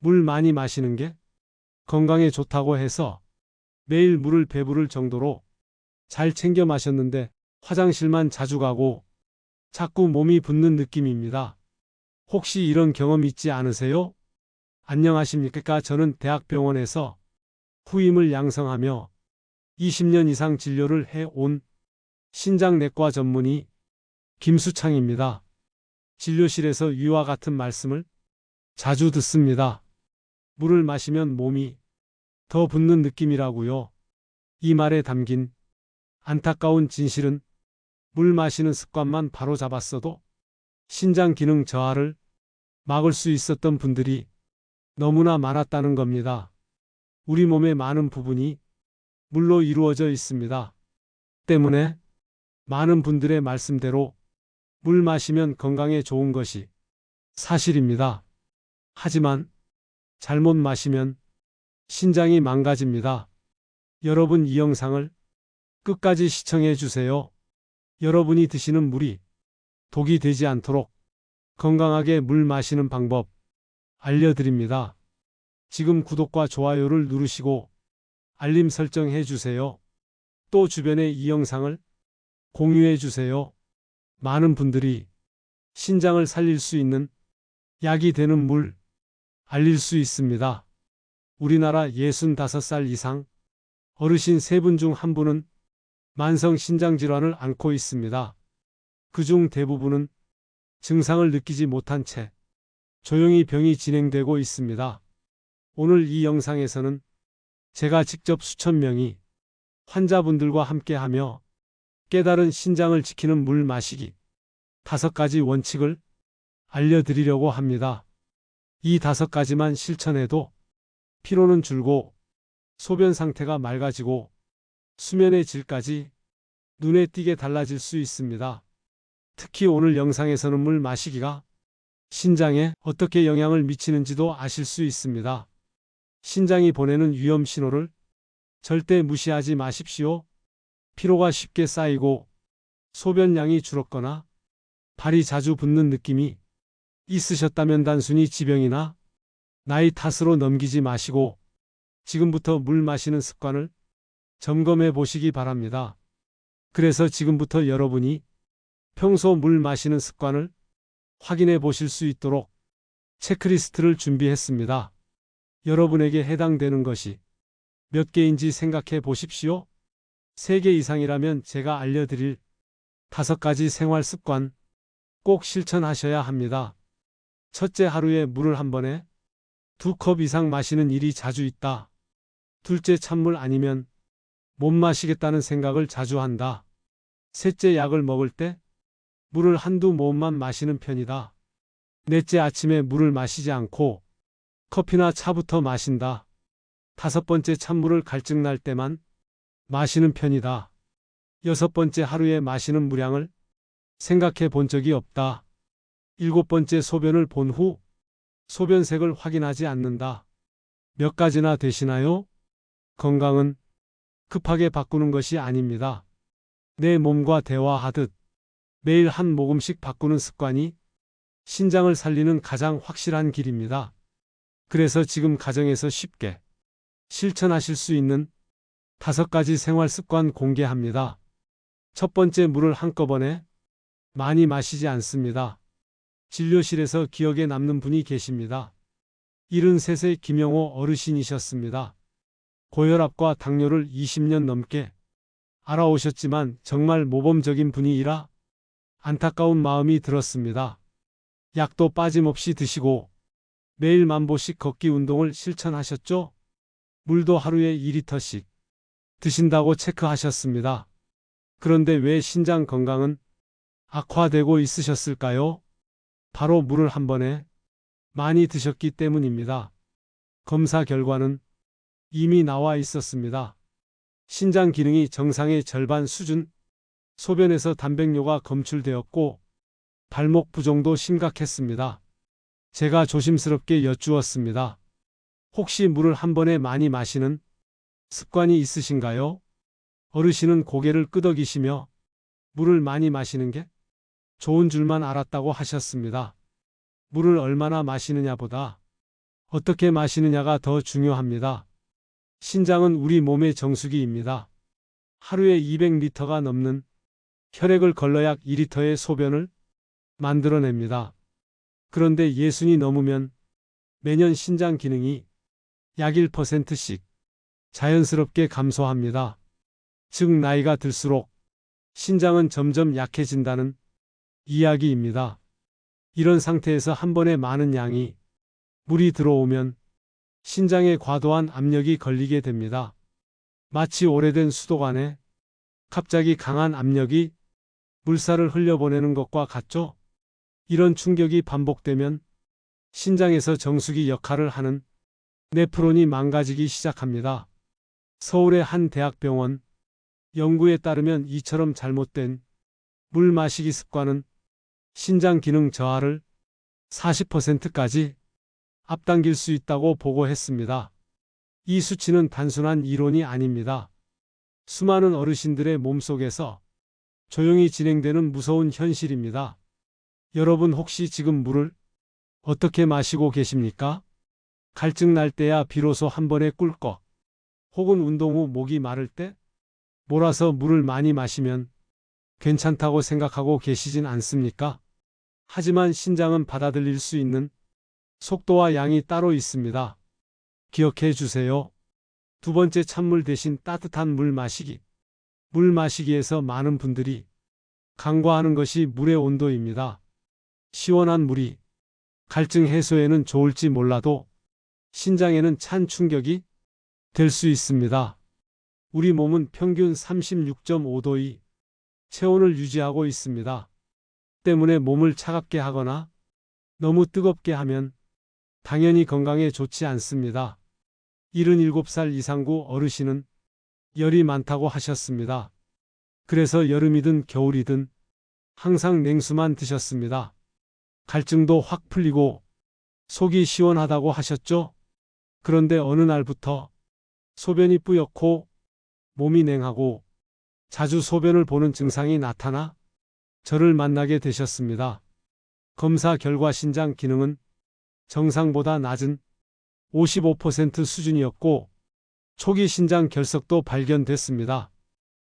물 많이 마시는 게 건강에 좋다고 해서 매일 물을 배부를 정도로 잘 챙겨 마셨는데 화장실만 자주 가고 자꾸 몸이 붓는 느낌입니다. 혹시 이런 경험 있지 않으세요? 안녕하십니까? 저는 대학병원에서 후임을 양성하며 20년 이상 진료를 해온 신장내과 전문의 김수창입니다. 진료실에서 위와 같은 말씀을 자주 듣습니다. 물을 마시면 몸이 더 붓는 느낌이라고요. 이 말에 담긴 안타까운 진실은 물 마시는 습관만 바로 잡았어도 신장 기능 저하를 막을 수 있었던 분들이 너무나 많았다는 겁니다. 우리 몸의 많은 부분이 물로 이루어져 있습니다. 때문에 많은 분들의 말씀대로 물 마시면 건강에 좋은 것이 사실입니다. 하지만 잘못 마시면 신장이 망가집니다. 여러분 이 영상을 끝까지 시청해 주세요. 여러분이 드시는 물이 독이 되지 않도록 건강하게 물 마시는 방법 알려드립니다. 지금 구독과 좋아요를 누르시고 알림 설정해 주세요. 또 주변에 이 영상을 공유해 주세요. 많은 분들이 신장을 살릴 수 있는 약이 되는 물 알릴 수 있습니다. 우리나라 65살 이상 어르신 3분 중 1분은 만성 신장질환을 앓고 있습니다. 그중 대부분은 증상을 느끼지 못한 채 조용히 병이 진행되고 있습니다. 오늘 이 영상에서는 제가 직접 수천 명의 환자분들과 함께하며 깨달은 신장을 지키는 물 마시기 5가지 원칙을 알려드리려고 합니다. 이 5가지만 실천해도 피로는 줄고 소변 상태가 맑아지고 수면의 질까지 눈에 띄게 달라질 수 있습니다. 특히 오늘 영상에서는 물 마시기가 신장에 어떻게 영향을 미치는지도 아실 수 있습니다. 신장이 보내는 위험 신호를 절대 무시하지 마십시오. 피로가 쉽게 쌓이고 소변량이 줄었거나 발이 자주 붓는 느낌이 있으셨다면 단순히 지병이나 나이 탓으로 넘기지 마시고 지금부터 물 마시는 습관을 점검해 보시기 바랍니다. 그래서 지금부터 여러분이 평소 물 마시는 습관을 확인해 보실 수 있도록 체크리스트를 준비했습니다. 여러분에게 해당되는 것이 몇 개인지 생각해 보십시오. 3개 이상이라면 제가 알려드릴 5가지 생활 습관 꼭 실천하셔야 합니다. 첫째, 하루에 물을 한 번에 2컵 이상 마시는 일이 자주 있다. 둘째, 찬물 아니면 못 마시겠다는 생각을 자주 한다. 셋째, 약을 먹을 때 물을 한두 모금만 마시는 편이다. 넷째, 아침에 물을 마시지 않고 커피나 차부터 마신다. 5번째, 찬물을 갈증 날 때만 마시는 편이다. 6번째, 하루에 마시는 물량을 생각해 본 적이 없다. 7번째, 소변을 본 후 소변색을 확인하지 않는다. 몇 가지나 되시나요? 건강은 급하게 바꾸는 것이 아닙니다. 내 몸과 대화하듯 매일 한 모금씩 바꾸는 습관이 신장을 살리는 가장 확실한 길입니다. 그래서 지금 가정에서 쉽게 실천하실 수 있는 5가지 생활 습관 공개합니다. 첫 번째, 물을 한꺼번에 많이 마시지 않습니다. 진료실에서 기억에 남는 분이 계십니다. 73세 김영호 어르신이셨습니다. 고혈압과 당뇨를 20년 넘게 알아오셨지만 정말 모범적인 분이라 안타까운 마음이 들었습니다. 약도 빠짐없이 드시고 매일 10,000보씩 걷기 운동을 실천하셨죠? 물도 하루에 2리터씩 드신다고 체크하셨습니다. 그런데 왜 신장 건강은 악화되고 있으셨을까요? 바로 물을 한 번에 많이 드셨기 때문입니다. 검사 결과는 이미 나와 있었습니다. 신장 기능이 정상의 절반 수준, 소변에서 단백뇨가 검출되었고 발목 부종도 심각했습니다. 제가 조심스럽게 여쭈었습니다. 혹시 물을 한 번에 많이 마시는 습관이 있으신가요? 어르신은 고개를 끄덕이시며 물을 많이 마시는 게 좋은 줄만 알았다고 하셨습니다. 물을 얼마나 마시느냐보다 어떻게 마시느냐가 더 중요합니다. 신장은 우리 몸의 정수기입니다. 하루에 200리터가 넘는 혈액을 걸러 약 2리터의 소변을 만들어냅니다. 그런데 60이 넘으면 매년 신장 기능이 약 1%씩 자연스럽게 감소합니다. 즉 나이가 들수록 신장은 점점 약해진다는 이야기입니다. 이런 상태에서 한 번에 많은 양이 물이 들어오면 신장에 과도한 압력이 걸리게 됩니다. 마치 오래된 수도관에 갑자기 강한 압력이 물살을 흘려보내는 것과 같죠? 이런 충격이 반복되면 신장에서 정수기 역할을 하는 네프론이 망가지기 시작합니다. 서울의 한 대학병원 연구에 따르면 이처럼 잘못된 물 마시기 습관은 신장 기능 저하를 40%까지 앞당길 수 있다고 보고했습니다. 이 수치는 단순한 이론이 아닙니다. 수많은 어르신들의 몸속에서 조용히 진행되는 무서운 현실입니다. 여러분 혹시 지금 물을 어떻게 마시고 계십니까? 갈증 날 때야 비로소 한 번에 꿀꺽, 혹은 운동 후 목이 마를 때 몰아서 물을 많이 마시면 괜찮다고 생각하고 계시진 않습니까? 하지만 신장은 받아들일 수 있는 속도와 양이 따로 있습니다. 기억해 주세요. 두 번째, 찬물 대신 따뜻한 물 마시기. 물 마시기에서 많은 분들이 간과하는 것이 물의 온도입니다. 시원한 물이 갈증 해소에는 좋을지 몰라도 신장에는 찬 충격이 될 수 있습니다. 우리 몸은 평균 36.5도의 체온을 유지하고 있습니다. 때문에 몸을 차갑게 하거나 너무 뜨겁게 하면 당연히 건강에 좋지 않습니다. 77살 이상구 어르신은 열이 많다고 하셨습니다. 그래서 여름이든 겨울이든 항상 냉수만 드셨습니다. 갈증도 확 풀리고 속이 시원하다고 하셨죠? 그런데 어느 날부터 소변이 뿌옇고 몸이 냉하고 자주 소변을 보는 증상이 나타나 저를 만나게 되셨습니다. 검사 결과 신장 기능은 정상보다 낮은 55% 수준이었고 초기 신장 결석도 발견됐습니다.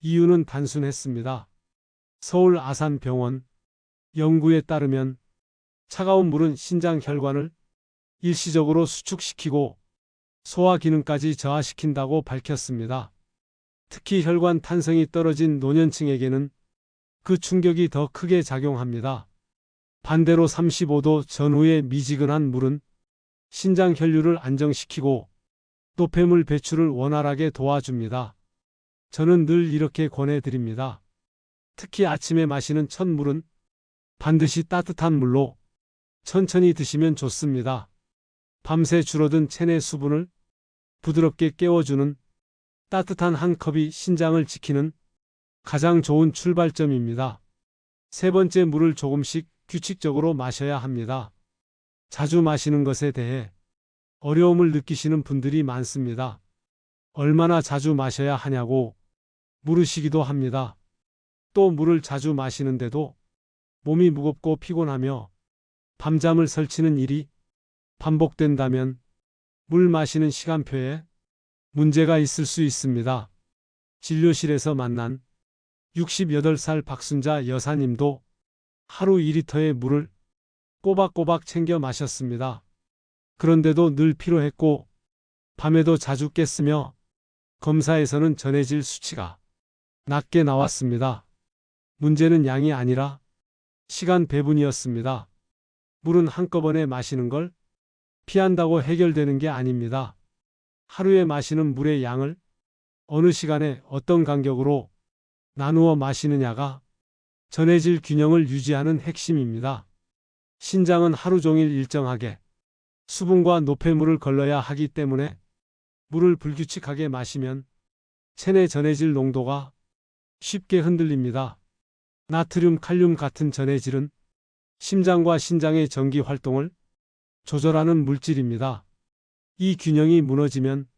이유는 단순했습니다. 서울 아산병원 연구에 따르면 차가운 물은 신장 혈관을 일시적으로 수축시키고 소화 기능까지 저하시킨다고 밝혔습니다. 특히 혈관 탄성이 떨어진 노년층에게는 그 충격이 더 크게 작용합니다. 반대로 35도 전후의 미지근한 물은 신장 혈류를 안정시키고 노폐물 배출을 원활하게 도와줍니다. 저는 늘 이렇게 권해드립니다. 특히 아침에 마시는 첫 물은 반드시 따뜻한 물로 천천히 드시면 좋습니다. 밤새 줄어든 체내 수분을 부드럽게 깨워주는 따뜻한 한 컵이 신장을 지키는 가장 좋은 출발점입니다. 세 번째, 물을 조금씩 규칙적으로 마셔야 합니다. 자주 마시는 것에 대해 어려움을 느끼시는 분들이 많습니다. 얼마나 자주 마셔야 하냐고 물으시기도 합니다. 또 물을 자주 마시는데도 몸이 무겁고 피곤하며 밤잠을 설치는 일이 반복된다면 물 마시는 시간표에 문제가 있을 수 있습니다. 진료실에서 만난 68살 박순자 여사님도 하루 2리터의 물을 꼬박꼬박 챙겨 마셨습니다. 그런데도 늘 피로했고 밤에도 자주 깼으며 검사에서는 전해질 수치가 낮게 나왔습니다. 문제는 양이 아니라 시간 배분이었습니다. 물은 한꺼번에 마시는 걸 피한다고 해결되는 게 아닙니다. 하루에 마시는 물의 양을 어느 시간에 어떤 간격으로 나누어 마시느냐가 전해질 균형을 유지하는 핵심입니다. 신장은 하루 종일 일정하게 수분과 노폐물을 걸러야 하기 때문에 물을 불규칙하게 마시면 체내 전해질 농도가 쉽게 흔들립니다. 나트륨, 칼륨 같은 전해질은 심장과 신장의 전기 활동을 조절하는 물질입니다. 이 균형이 무너지면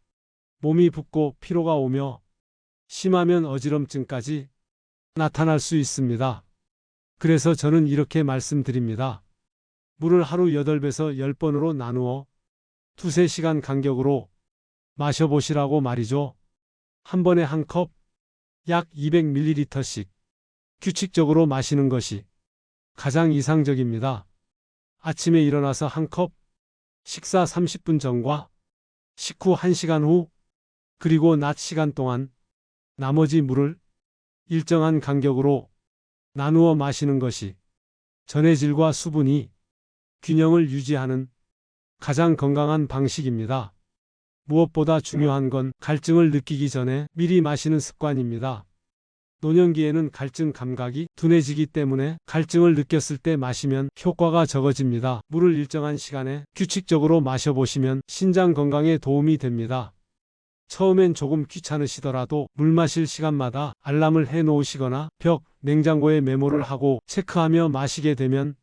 몸이 붓고 피로가 오며 심하면 어지럼증까지 나타날 수 있습니다. 그래서 저는 이렇게 말씀드립니다. 물을 하루 8배에서 10번으로 나누어 두세 시간 간격으로 마셔보시라고 말이죠. 한 번에 한 컵, 약 200ml씩 규칙적으로 마시는 것이 가장 이상적입니다. 아침에 일어나서 한 컵, 식사 30분 전과 식후 1시간 후, 그리고 낮 시간 동안 나머지 물을 일정한 간격으로 나누어 마시는 것이 전해질과 수분이 균형을 유지하는 가장 건강한 방식입니다. 무엇보다 중요한 건 갈증을 느끼기 전에 미리 마시는 습관입니다. 노년기에는 갈증 감각이 둔해지기 때문에 갈증을 느꼈을 때 마시면 효과가 적어집니다. 물을 일정한 시간에 규칙적으로 마셔보시면 신장 건강에 도움이 됩니다. 처음엔 조금 귀찮으시더라도 물 마실 시간마다 알람을 해 놓으시거나 벽, 냉장고에 메모를 하고 체크하며 마시게 되면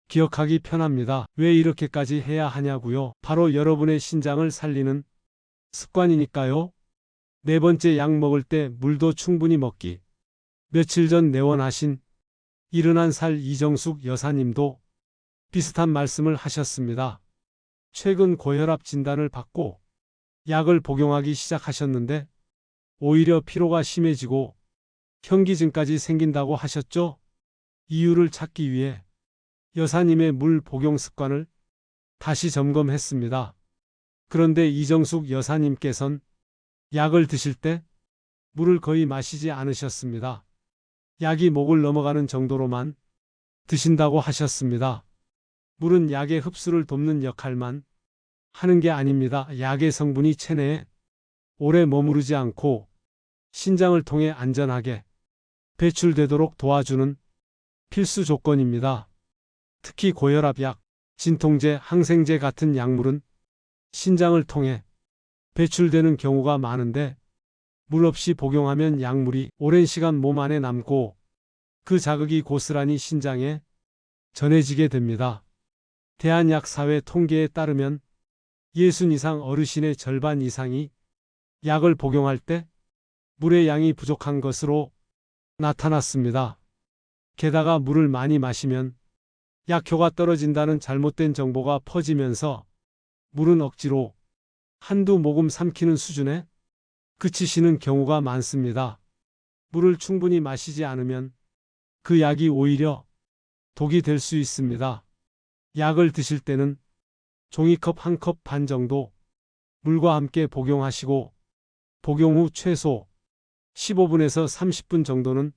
기억하기 편합니다. 왜 이렇게까지 해야 하냐고요? 바로 여러분의 신장을 살리는 습관이니까요. 네 번째, 약 먹을 때 물도 충분히 먹기. 며칠 전 내원하신 71살 이정숙 여사님도 비슷한 말씀을 하셨습니다. 최근 고혈압 진단을 받고 약을 복용하기 시작하셨는데 오히려 피로가 심해지고 현기증까지 생긴다고 하셨죠? 이유를 찾기 위해 여사님의 물 복용 습관을 다시 점검했습니다. 그런데 이정숙 여사님께선 약을 드실 때 물을 거의 마시지 않으셨습니다. 약이 목을 넘어가는 정도로만 드신다고 하셨습니다. 물은 약의 흡수를 돕는 역할만 하는 게 아닙니다. 약의 성분이 체내에 오래 머무르지 않고 신장을 통해 안전하게 배출되도록 도와주는 필수 조건입니다. 특히 고혈압약, 진통제, 항생제 같은 약물은 신장을 통해 배출되는 경우가 많은데 물 없이 복용하면 약물이 오랜 시간 몸 안에 남고 그 자극이 고스란히 신장에 전해지게 됩니다. 대한약사회 통계에 따르면 60 이상 어르신의 절반 이상이 약을 복용할 때 물의 양이 부족한 것으로 나타났습니다. 게다가 물을 많이 마시면 약효가 떨어진다는 잘못된 정보가 퍼지면서 물은 억지로 한두 모금 삼키는 수준에 그치시는 경우가 많습니다. 물을 충분히 마시지 않으면 그 약이 오히려 독이 될 수 있습니다. 약을 드실 때는 종이컵 한 컵 반 정도 물과 함께 복용하시고 복용 후 최소 15분에서 30분 정도는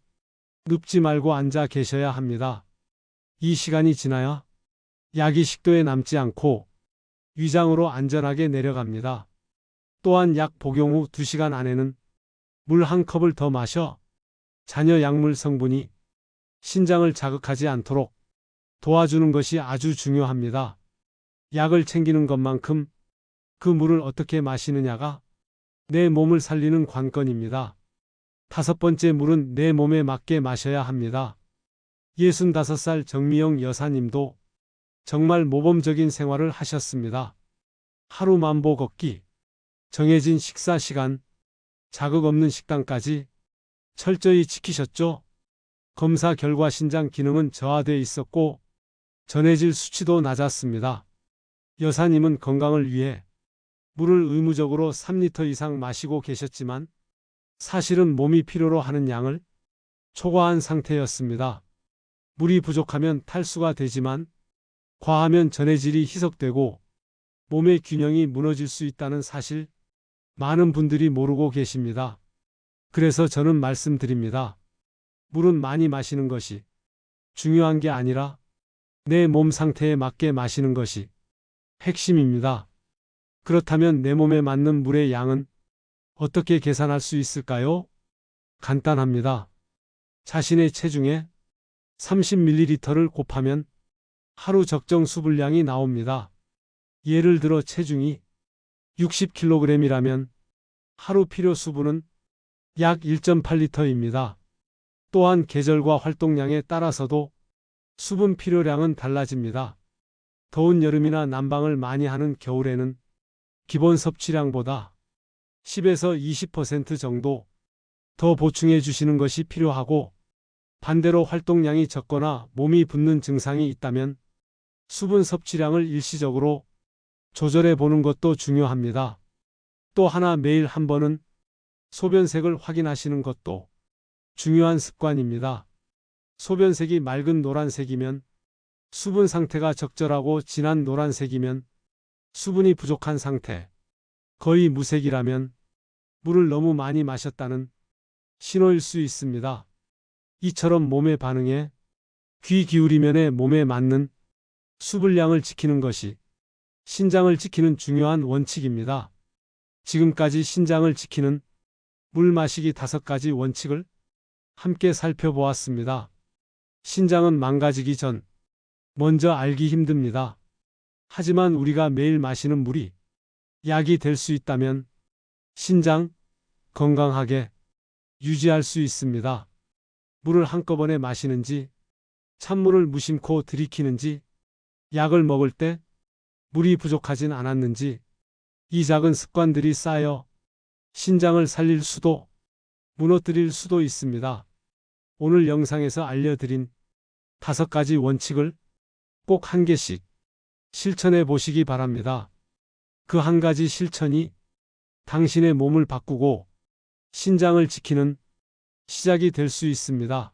눕지 말고 앉아 계셔야 합니다. 이 시간이 지나야 약이 식도에 남지 않고 위장으로 안전하게 내려갑니다. 또한 약 복용 후 2시간 안에는 물 한 컵을 더 마셔 잔여 약물 성분이 신장을 자극하지 않도록 도와주는 것이 아주 중요합니다. 약을 챙기는 것만큼 그 물을 어떻게 마시느냐가 내 몸을 살리는 관건입니다. 5번째, 물은 내 몸에 맞게 마셔야 합니다. 65살 정미영 여사님도 정말 모범적인 생활을 하셨습니다. 하루 만보 걷기, 정해진 식사 시간, 자극 없는 식단까지 철저히 지키셨죠? 검사 결과 신장 기능은 저하돼 있었고 전해질 수치도 낮았습니다. 여사님은 건강을 위해 물을 의무적으로 3리터 이상 마시고 계셨지만 사실은 몸이 필요로 하는 양을 초과한 상태였습니다. 물이 부족하면 탈수가 되지만 과하면 전해질이 희석되고 몸의 균형이 무너질 수 있다는 사실 많은 분들이 모르고 계십니다. 그래서 저는 말씀드립니다. 물은 많이 마시는 것이 중요한 게 아니라 내 몸 상태에 맞게 마시는 것이 핵심입니다. 그렇다면 내 몸에 맞는 물의 양은 어떻게 계산할 수 있을까요? 간단합니다. 자신의 체중에 30ml를 곱하면 하루 적정 수분량이 나옵니다. 예를 들어 체중이 60kg이라면 하루 필요 수분은 약 1.8리터입니다. 또한 계절과 활동량에 따라서도 수분 필요량은 달라집니다. 더운 여름이나 난방을 많이 하는 겨울에는 기본 섭취량보다 10에서 20% 정도 더 보충해 주시는 것이 필요하고, 반대로 활동량이 적거나 몸이 붓는 증상이 있다면 수분 섭취량을 일시적으로 조절해 보는 것도 중요합니다. 또 하나 매일 한 번은 소변색을 확인하시는 것도 중요한 습관입니다. 소변색이 맑은 노란색이면 수분 상태가 적절하고 진한 노란색이면 수분이 부족한 상태, 거의 무색이라면 물을 너무 많이 마셨다는 신호일 수 있습니다. 이처럼 몸의 반응에 귀 기울이면에 몸에 맞는 수분량을 지키는 것이 신장을 지키는 중요한 원칙입니다. 지금까지 신장을 지키는 물 마시기 5가지 원칙을 함께 살펴보았습니다. 신장은 망가지기 전 먼저 알기 힘듭니다. 하지만 우리가 매일 마시는 물이 약이 될 수 있다면 신장 건강하게 유지할 수 있습니다. 물을 한꺼번에 마시는지 찬물을 무심코 들이키는지 약을 먹을 때 물이 부족하진 않았는지 이 작은 습관들이 쌓여 신장을 살릴 수도 무너뜨릴 수도 있습니다. 오늘 영상에서 알려드린 5가지 원칙을 꼭 1개씩 실천해 보시기 바랍니다. 그 한 가지 실천이 당신의 몸을 바꾸고 신장을 지키는 시작이 될 수 있습니다.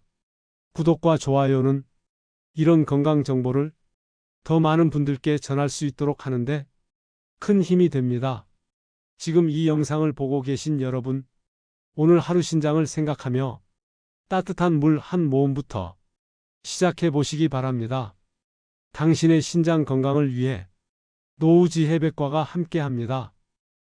구독과 좋아요는 이런 건강 정보를 더 많은 분들께 전할 수 있도록 하는데 큰 힘이 됩니다. 지금 이 영상을 보고 계신 여러분, 오늘 하루 신장을 생각하며 따뜻한 물 한 모금부터 시작해 보시기 바랍니다. 당신의 신장 건강을 위해 노우지 해백과가 함께합니다.